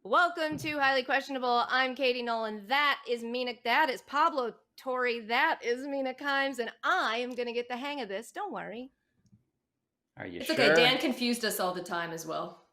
Welcome to Highly Questionable. I'm Katie Nolan. That is Mina. That is Pablo Torre. That is Mina Kimes. And I am going to get the hang of this. Don't worry. Are you It's sure? okay. Dan confused us all the time as well.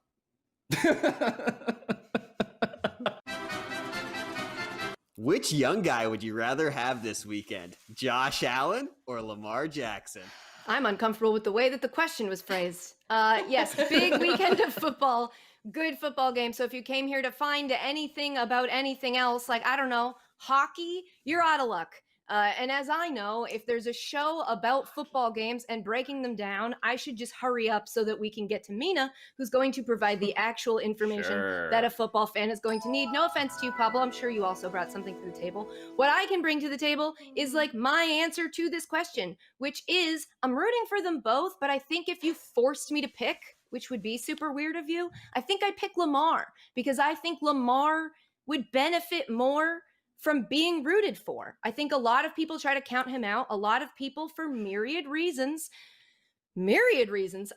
Which young guy would you rather have this weekend? Josh Allen or Lamar Jackson? I'm uncomfortable with the way that the question was phrased. Yes, big weekend of football. Good football game. So if you came here to find anything about anything else, like, I don't know, hockey, you're out of luck. And as I know, if there's a show about football games and breaking them down, I should just hurry up so that we can get to Mina, who's going to provide the actual information that a football fan is going to need. No offense to you, Pablo. I'm sure you also brought something to the table. What I can bring to the table is like my answer to this question, which is I'm rooting for them both, but I think if you forced me to pick, which would be super weird of you, I think I'd pick Lamar because I think Lamar would benefit more from being rooted for. I think a lot of people try to count him out. A lot of people, for myriad reasons,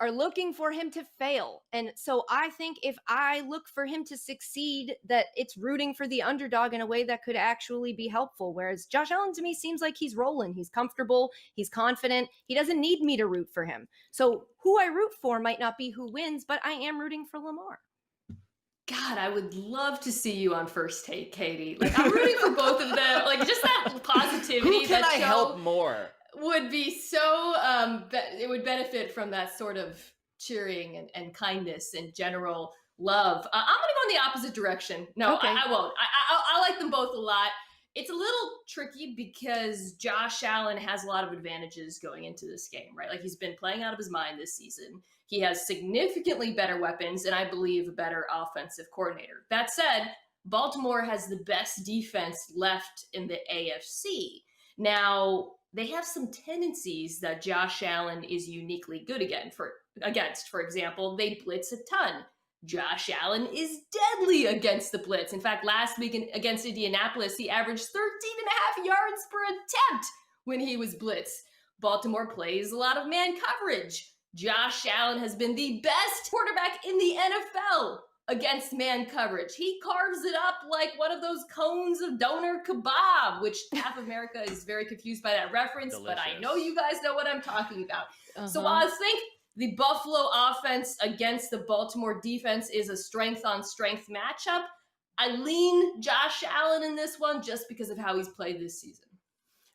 are looking for him to fail. And so I think if I look for him to succeed, that it's rooting for the underdog in a way that could actually be helpful. Whereas Josh Allen to me seems like he's rolling. He's comfortable. He's confident. He doesn't need me to root for him. So who I root for might not be who wins, but I am rooting for Lamar. God, I would love to see you on First Take, Katie. Like, I'm rooting for both of them. Like, just that positivity. Who can that I help more? Would be so, it would benefit from that sort of cheering and kindness and general love. I'm going to go in the opposite direction. No, Okay. I won't. I like them both a lot. It's a little tricky because Josh Allen has a lot of advantages going into this game, right? Like, he's been playing out of his mind this season. He has significantly better weapons and I believe a better offensive coordinator. That said, Baltimore has the best defense left in the AFC. Now, they have some tendencies that Josh Allen is uniquely good against. For example, they blitz a ton. Josh Allen is deadly against the blitz. In fact, last week against Indianapolis, he averaged 13 and a half yards per attempt when he was blitzed. Baltimore plays a lot of man coverage. Josh Allen has been the best quarterback in the NFL against man coverage. He carves it up like one of those cones of doner kebab, which half America is very confused by that reference, Delicious. but I know you guys know what I'm talking about. So while I think the Buffalo offense against the Baltimore defense is a strength-on-strength matchup, I lean Josh Allen in this one just because of how he's played this season.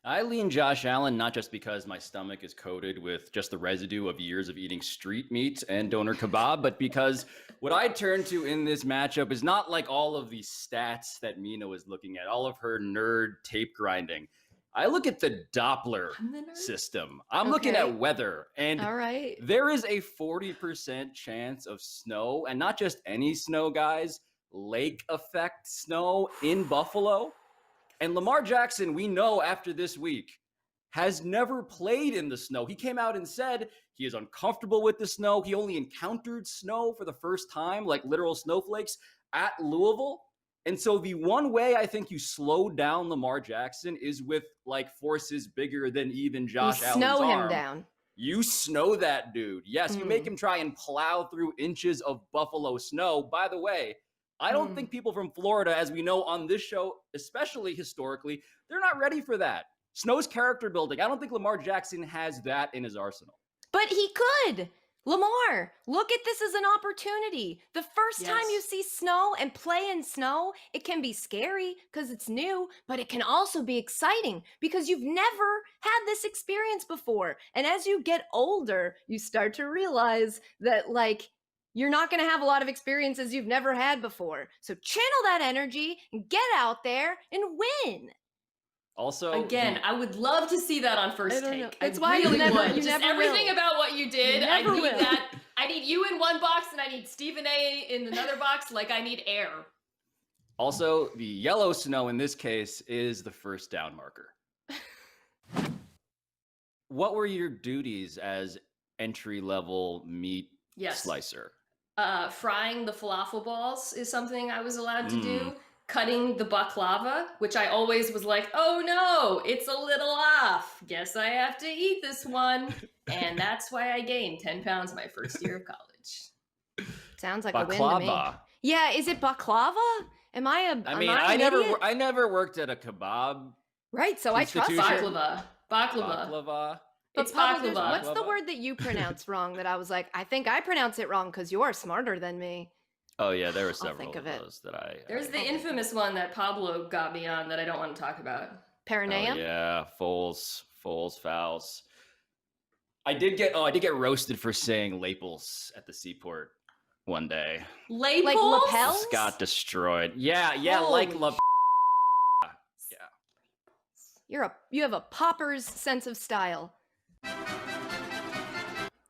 I lean Josh Allen not just because my stomach is coated with just the residue of years of eating street meat and doner kebab, but because what I turn to in this matchup is not like all of the stats that Mina was looking at, all of her nerd tape grinding. I look at the Doppler system. I'm looking at weather, and all right, there is a 40% chance of snow, and not just any snow, guys, lake effect snow in Buffalo. And Lamar Jackson, we know after this week, has never played in the snow. He came out and said he is uncomfortable with the snow. He only encountered snow for the first time, like literal snowflakes, at Louisville. And so the one way I think you slow down Lamar Jackson is with like forces bigger than even Josh Allen's arm. Snow him down. You snow that dude. Yes, you make him try and plow through inches of Buffalo snow. By the way, I don't think people from Florida, as we know on this show, especially historically, they're not ready for that. Snow's character building. I don't think Lamar Jackson has that in his arsenal. But he could. Lamar, look at this as an opportunity. The first time you see snow and play in snow, it can be scary because it's new, but it can also be exciting because you've never had this experience before. And as you get older, you start to realize that, like, you're not going to have a lot of experiences you've never had before. So channel that energy and get out there and win. Also, again, I would love to see that on First Take. That's why you never everything will. about what you did. I Never need will. that. I need you in one box and I need Stephen A in another box. Like I need air. Also, the yellow snow in this case is the first down marker. What were your duties as entry-level meat slicer? Frying the falafel balls is something I was allowed to do. Cutting the baklava, which I always was like, oh no, it's a little off. Guess I have to eat this one. And that's why I gained 10 pounds my first year of college. Sounds like a win to me. Yeah, is it baklava? Am I a? I am mean, I an idiot? I never worked at a kebab Right, so I trust institution. you. Baklava. Baklava. But It's Pablo, baklava. what's the Baklava? word that you pronounce wrong that I was like, I think I pronounce it wrong because you're smarter than me. Oh yeah, there were I'll several think of of it. those that I. There's the infamous one that Pablo got me on that I don't want to talk about. Oh Perineum? yeah, Foles fouls. I did get roasted for saying lapels at the seaport one day. Labels? Like lapels? Just got destroyed. Yeah, like Holy la. You have a popper's sense of style.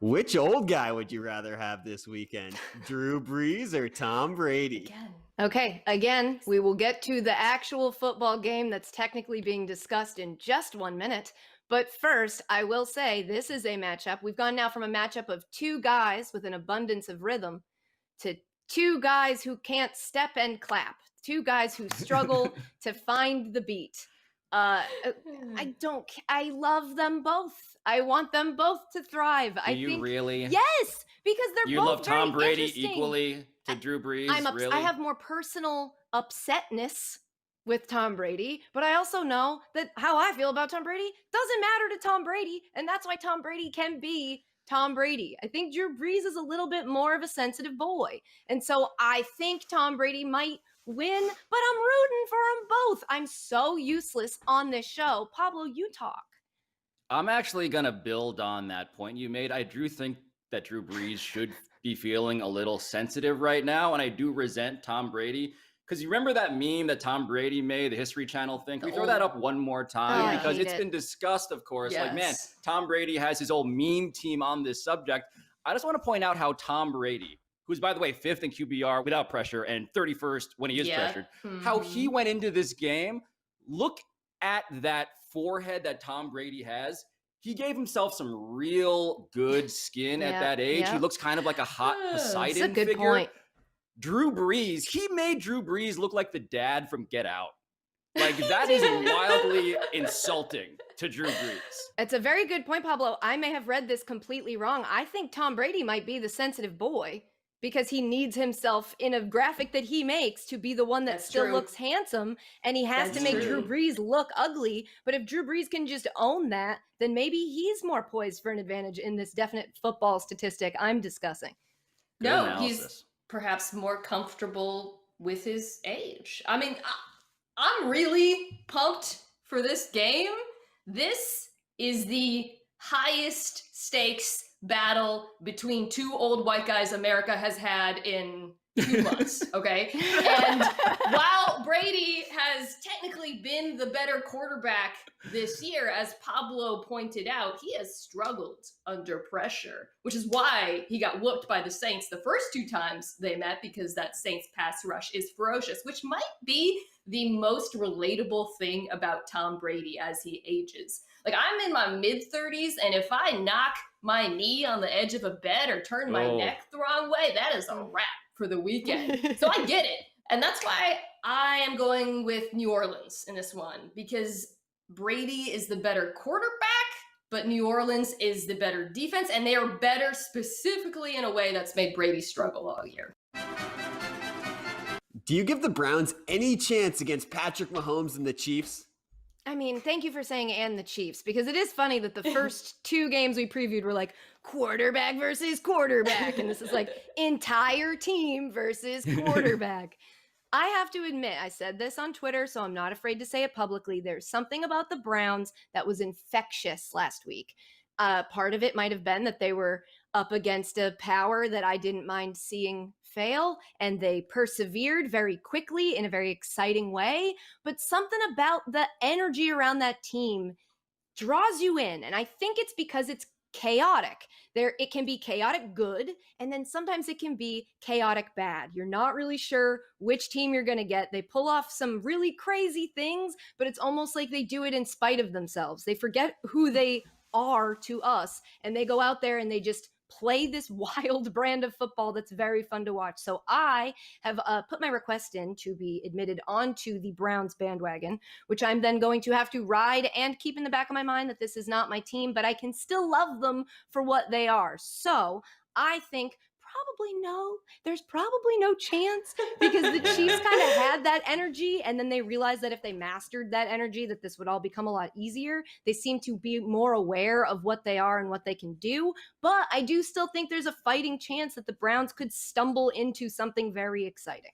Which old guy would you rather have this weekend? Drew Brees or Tom Brady? Again. Okay, again, we will get to the actual football game that's technically being discussed in just 1 minute. But first, I will say this is a matchup. We've gone now from a matchup of two guys with an abundance of rhythm to two guys who can't step and clap, two guys who struggle to find the beat. I love them both. I want them both to thrive. Do you really? Yes, because they're You both love Tom very Brady interesting. equally to Drew Brees? Really? I have more personal upsetness with Tom Brady, but I also know that how I feel about Tom Brady doesn't matter to Tom Brady, and that's why Tom Brady can be Tom Brady. I think Drew Brees is a little bit more of a sensitive boy, and so I think Tom Brady might win, but I'm rooting for them both. I'm so useless on this show. Pablo, you talk. I'm actually going to build on that point you made. I do think that Drew Brees should be feeling a little sensitive right now, and I do resent Tom Brady. Because you remember that meme that Tom Brady made, the History Channel thing? Can we throw that up one more time? Oh, I Because hate it's it. been discussed, of course. Like, man, Yes. Tom Brady has his old meme team on this subject. I just want to point out how Tom Brady, who's, by the way, 5th in QBR without pressure and 31st when he is pressured, how he went into this game. Look at that forehead that Tom Brady has. He gave himself some real good skin at Yeah, that age. yeah. He looks kind of like a hot That's a Poseidon That's a good figure. point. Drew Brees, he made Drew Brees look like the dad from Get Out. Like, that is wildly insulting to Drew Brees. It's a very good point, Pablo. I may have read this completely wrong. I think Tom Brady might be the sensitive boy because he needs himself in a graphic that he makes to be the one that That's still true. looks handsome, and he has That's to make true. Drew Brees look ugly. But if Drew Brees can just own that, then maybe he's more poised for an advantage in this definite football statistic I'm discussing. Good No, analysis. he's perhaps more comfortable with his age. I mean, I'm really pumped for this game. This is the highest stakes battle between two old white guys America has had in 2 months, okay? And while Brady has technically been the better quarterback this year, as Pablo pointed out, he has struggled under pressure, which is why he got whooped by the Saints the first 2 times they met, because that Saints pass rush is ferocious, which might be the most relatable thing about Tom Brady as he ages. Like, I'm in my mid-30s, and if I knock my knee on the edge of a bed or turn my Oh. neck the wrong way, that is a wrap for the weekend. So I get it. And that's why I am going with New Orleans in this one, because Brady is the better quarterback, but New Orleans is the better defense, and they are better specifically in a way that's made Brady struggle all year. Do you give the Browns any chance against Patrick Mahomes and the Chiefs? I mean, thank you for saying "and the Chiefs," because it is funny that the first 2 games we previewed were like quarterback versus quarterback, and this is like entire team versus quarterback. I have to admit, I said this on Twitter, so I'm not afraid to say it publicly. There's something about the Browns that was infectious last week. Part of it might have been that they were up against a power that I didn't mind seeing fail, and they persevered very quickly in a very exciting way. But something about the energy around that team draws you in, and I think it's because it's chaotic. It can be chaotic good, and then sometimes it can be chaotic bad. You're not really sure which team you're going to get. They pull off some really crazy things, but it's almost like they do it in spite of themselves. They forget who they are to us, and they go out there and they just play this wild brand of football that's very fun to watch. So I have put my request in to be admitted onto the Browns bandwagon, which I'm then going to have to ride and keep in the back of my mind that this is not my team, but I can still love them for what they are. So I think probably no. There's probably no chance because the Chiefs kind of had that energy, and then they realized that if they mastered that energy, that this would all become a lot easier. They seem to be more aware of what they are and what they can do. But I do still think there's a fighting chance that the Browns could stumble into something very exciting.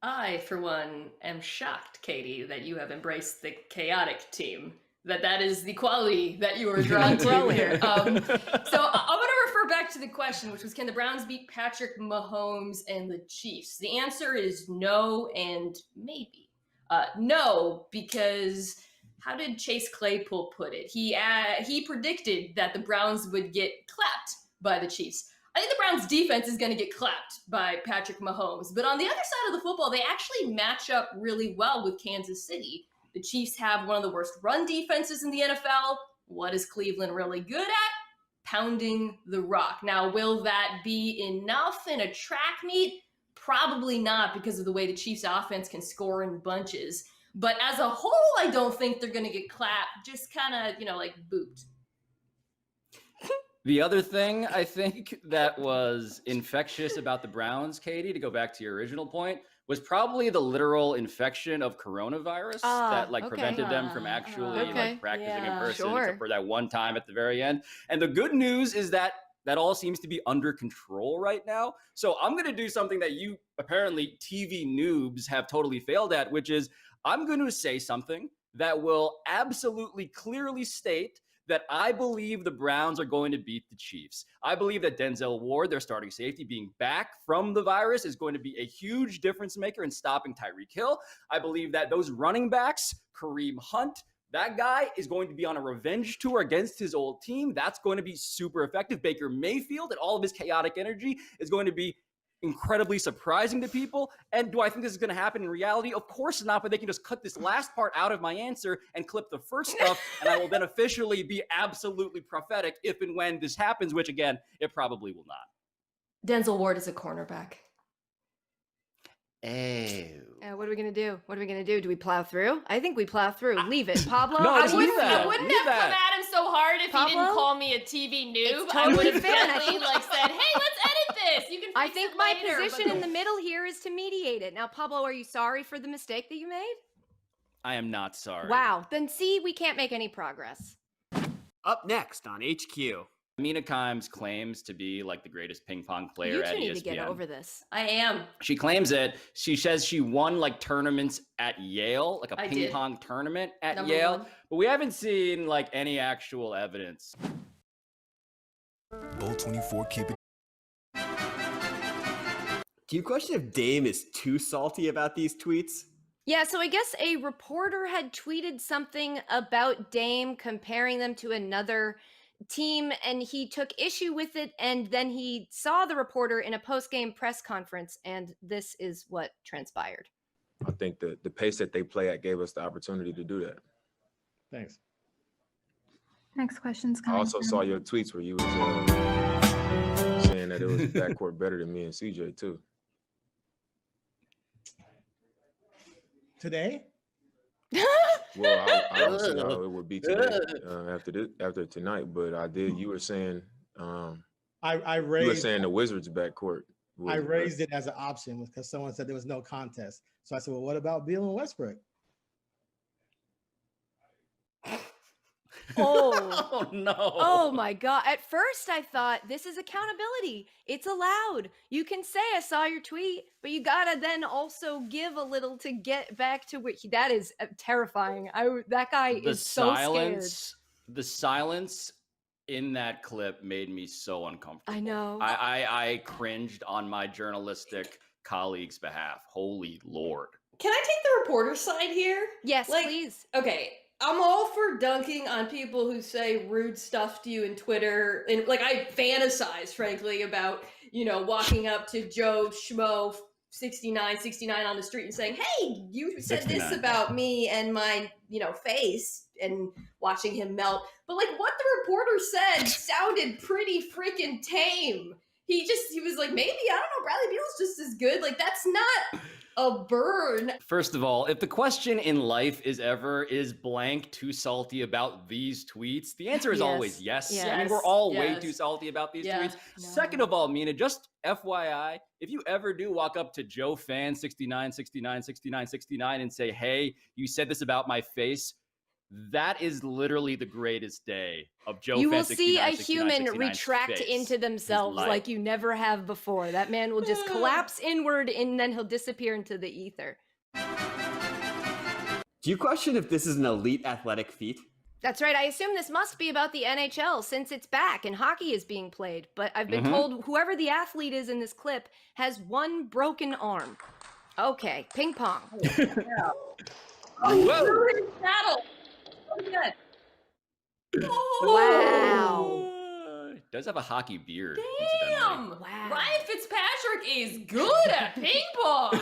I, for one, am shocked, Katie, that you have embraced the chaotic team. That is the quality that you are drawn to here. So I'm going to refer back to the question, which was, can the Browns beat Patrick Mahomes and the Chiefs? The answer is no and maybe. No, because how did Chase Claypool put it? He predicted that the Browns would get clapped by the Chiefs. I think the Browns defense is going to get clapped by Patrick Mahomes. But on the other side of the football, they actually match up really well with Kansas City. The Chiefs have one of the worst run defenses in the NFL. What is Cleveland really good at? Pounding the rock. Now, will that be enough in a track meet? Probably not, because of the way the Chiefs offense can score in bunches. But as a whole, I don't think they're going to get clapped. Just kind of, like booped. The other thing I think that was infectious about the Browns, Katie, to go back to your original point, was probably the literal infection of coronavirus that prevented them from actually practicing in person, except for that one time at the very end. And the good news is that all seems to be under control right now. So I'm going to do something that you apparently TV noobs have totally failed at, which is I'm going to say something that will absolutely clearly state that I believe the Browns are going to beat the Chiefs. I believe that Denzel Ward, their starting safety, being back from the virus is going to be a huge difference maker in stopping Tyreek Hill. I believe that those running backs, Kareem Hunt, that guy is going to be on a revenge tour against his old team. That's going to be super effective. Baker Mayfield and all of his chaotic energy is going to be incredibly surprising to people. And do I think this is going to happen in reality? Of course not, but they can just cut this last part out of my answer and clip the first stuff, and I will then officially be absolutely prophetic if and when this happens, which, again, it probably will not. Denzel Ward is a cornerback. What are we going to do? What are we going to do? Do we plow through? I think we plow through. Leave it. Pablo? No, I just leave that. I wouldn't Leave have that. come at him so hard if Pablo? he didn't call me a TV noob. It's I totally would have fair. definitely said, hey, let's edit this. You can I fix think it my later, position but- in the middle here is to mediate it. Now, Pablo, are you sorry for the mistake that you made? I am not sorry. Wow. Then see, we can't make any progress. Up next on HQ. Mina Kimes claims to be like the greatest ping pong player You at two need ESPN. to get over this. I am. She claims it. She says she won like tournaments at Yale, like a I ping did. pong tournament at Number Yale. one. But we haven't seen like any actual evidence. Bowl 24, keep it. Do you question if Dame is too salty about these tweets? Yeah, so I guess a reporter had tweeted something about Dame comparing them to another team, and he took issue with it, and then he saw the reporter in a post-game press conference, and this is what transpired. I think the pace that they play at gave us the opportunity to do that. Thanks. Next question's I coming. also from- saw your tweets where you was saying that it was backcourt better than me and CJ too. Today? Well, I don't see how it would be today after tonight, but I did. You were saying I you were raised saying the Wizards backcourt. I raised it as an option because someone said there was no contest. So I said, well, what about Beal and Westbrook? Oh. Oh no. Oh my God. At first I thought this is accountability. It's allowed. You can say I saw your tweet, but you gotta then also give a little to get back to what that is terrifying. That guy The is so silence, scared. the silence in that clip made me so uncomfortable. I know. I cringed on my journalistic colleagues' behalf. Holy Lord. Can I take the reporter side here? Yes, Like- please. Okay, I'm all for dunking on people who say rude stuff to you in Twitter. And like, I fantasize, frankly, about, walking up to Joe Schmo 69 on the street and saying, hey, you said 69. this about me and my, face, and watching him melt. But like, what the reporter said sounded pretty freaking tame. He was like, maybe, I don't know, Bradley Beal's just as good. Like, that's not a burn. First of all, if the question in life is blank too salty about these tweets, the answer is always yes. Yes. I mean, we're all way Yes. too salty about these Yeah, tweets. no. Second of all, Mina, just FYI, if you ever do walk up to Joe Fan 69, 69, 69, 69 and say, hey, you said this about my face, that is literally the greatest day of Joe You Fan will see a 69, 69, human 69's retract face. into themselves life. like you never have before. That man will just collapse inward and then he'll disappear into the ether. Do you question if this is an elite athletic feat? That's right. I assume this must be about the NHL since it's back and hockey is being played. But I've been told whoever the athlete is in this clip has one broken arm. Okay, ping pong. Whoa! Battle. Oh, good. Wow. Does have a hockey beard. Damn! Wow. Ryan Fitzpatrick is good at ping pong.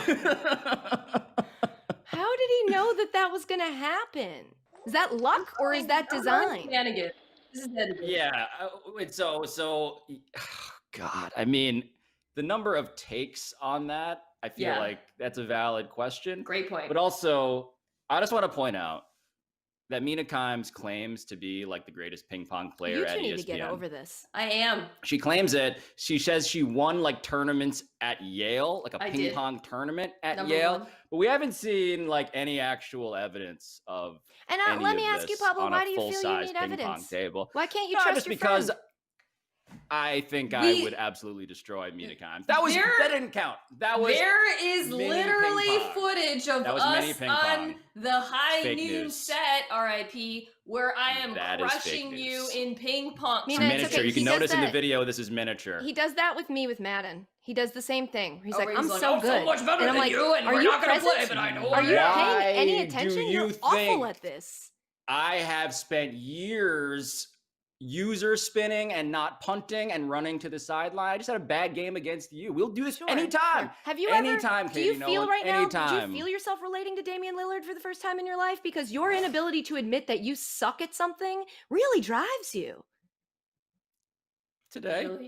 How did he know that that was going to happen? Is that luck or is that design? Shenanigans. This is dedicated. Yeah. God, I mean, the number of takes on that, I feel Yeah. like that's a valid question. Great point. But also, I just want to point out that Mina Kimes claims to be like the greatest ping pong player You at two need ESPN. to get over this. I am. She claims it. She says she won like tournaments at Yale, like a I ping did. pong tournament at Number Yale. one. But we haven't seen like any actual evidence of And any let me of ask you, this Pablo, on why a do you feel you full-size need ping pong evidence? table. Why can't you No, trust just your because friend? I think I The- would absolutely destroy Mina Kimes. There- That didn't count. That was There is mini literally ping pong. footage of That was mini us ping on pong. the high Fake noon news. set, RIP, where I am That is fake crushing you news. in ping pong. Mina, it's miniature. okay. You can He does notice in the that. video this is miniature. He does that with me with Madden. He does the same thing. He's Oh, like, where I'm he's like, so "I'm good. so much better and I'm than like, you, and are we're you not gonna play, present? but I know Are you Why paying any do attention? you You're awful think at this. I have spent years user spinning and not punting and running to the sideline. I just had a bad game against you. We'll do this Sure, anytime. sure. Have you Anytime, ever? Do you Katie feel Nolan, right now? Do anytime. you feel yourself relating to Damian Lillard for the first time in your life? Because your inability to admit that you suck at something really drives you. Today. Really?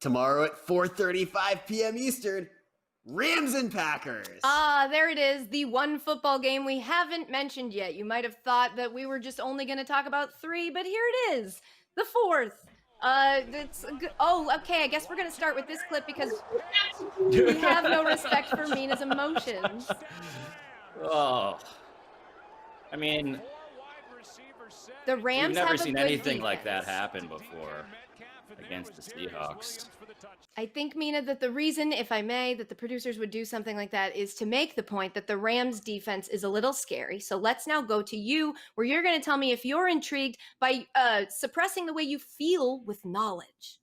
Tomorrow at 4:35 p.m. Eastern, Rams and Packers. There it is, the one football game we haven't mentioned yet. You might have thought that we were just only going to talk about 3, but here it is, the 4th. Okay, I guess we're going to start with this clip because we have no respect for Mina's emotions. Oh. I mean, The Rams we've never have a seen good anything like that defense. happen before against the Seahawks. I think, Mina, that the reason, if I may, that the producers would do something like that is to make the point that the Rams defense is a little scary. So let's now go to you, where you're going to tell me if you're intrigued by suppressing the way you feel with knowledge.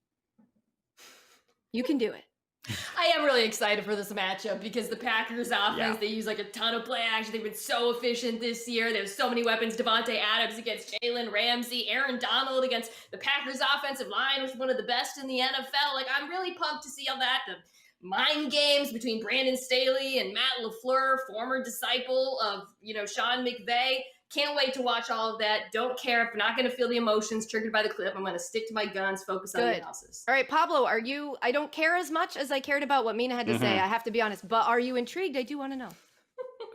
You can do it. I am really excited for this matchup because the Packers offense, Yeah. they use like a ton of play action. They've been so efficient this year. There's so many weapons. Devontae Adams against Jalen Ramsey, Aaron Donald against the Packers offensive line, which is one of the best in the NFL. Like, I'm really pumped to see all that. The mind games between Brandon Staley and Matt LaFleur, former disciple of, Sean McVay. Can't wait to watch all of that. Don't care if I'm not going to feel the emotions triggered by the clip. I'm going to stick to my guns, focus on the Good. analysis. All right, Pablo, I don't care as much as I cared about what Mina had to say. I have to be honest, but are you intrigued? I do want to know.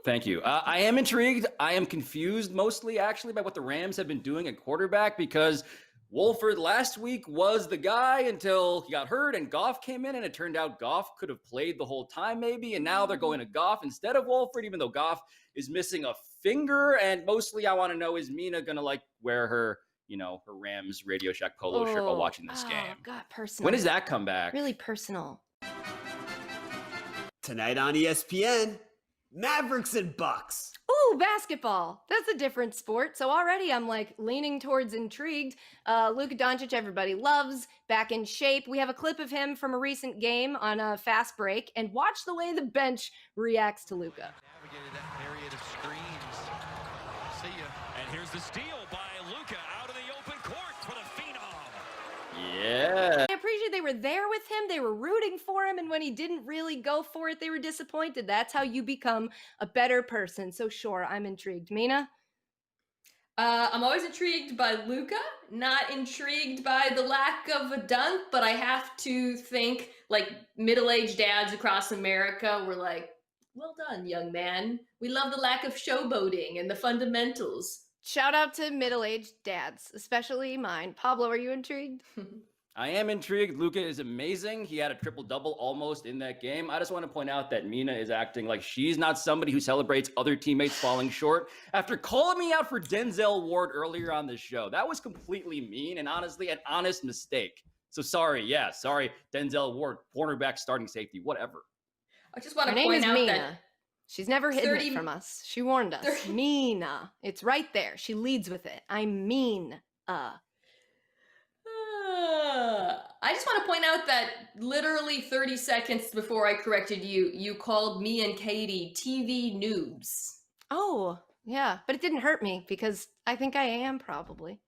Thank you. I am intrigued. I am confused mostly actually by what the Rams have been doing at quarterback because Wolford last week was the guy until he got hurt and Goff came in and it turned out Goff could have played the whole time maybe. And now they're going to Goff instead of Wolford, even though Goff is missing a finger. And mostly I want to know, is Mina going to wear her, her Rams Radio Shack polo shirt while watching this game? Oh, God, personal. When does that come back? Really personal. Tonight on ESPN, Mavericks and Bucs. Ooh, basketball. That's a different sport. So already I'm leaning towards intrigued. Luka Doncic, everybody loves, back in shape. We have a clip of him from a recent game on a fast break, and watch the way the bench reacts to Luka. Navigated that myriad of screens. See ya. And here's the steal by Luka out of the open court for the phenom. Yeah. I appreciate they were there with him. They were rooting for him. And when he didn't really go for it, they were disappointed. That's how you become a better person. So sure, I'm intrigued. Mina? I'm always intrigued by Luka, not intrigued by the lack of a dunk, but I have to think like middle-aged dads across America were like, well done, young man. We love the lack of showboating and the fundamentals. Shout out to middle-aged dads, especially mine. Pablo, are you intrigued? I am intrigued. Luka is amazing. He had a triple-double almost in that game. I just want to point out that Mina is acting like she's not somebody who celebrates other teammates falling short. After calling me out for Denzel Ward earlier on the show, that was completely mean and honestly an honest mistake. So sorry, Denzel Ward, cornerback, starting safety, whatever. I just want Her to name point is out Mina. that She's never hidden 30 it from us. She warned us. 30 Mina. It's right there. She leads with it. I mean, I just want to point out that literally 30 seconds before I corrected you, you called me and Katie TV noobs. Oh, yeah. But it didn't hurt me because I think I am probably.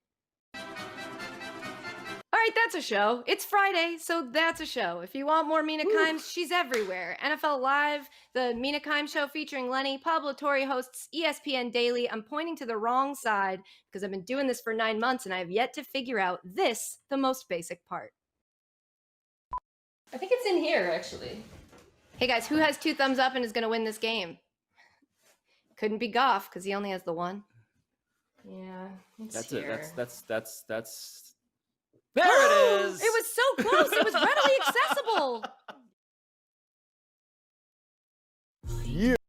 All right, that's a show. It's Friday, so that's a show. If you want more Mina Kimes, she's everywhere. NFL Live, the Mina Kimes Show featuring Lenny. Pablo Torre hosts ESPN Daily. I'm pointing to the wrong side because I've been doing this for 9 months and I have yet to figure out this, the most basic part. I think it's in here, actually. Hey guys, who has 2 thumbs up and is going to win this game? Couldn't be Goff because he only has the 1. Yeah, it's That's here. There it is. It was so close. It was readily accessible.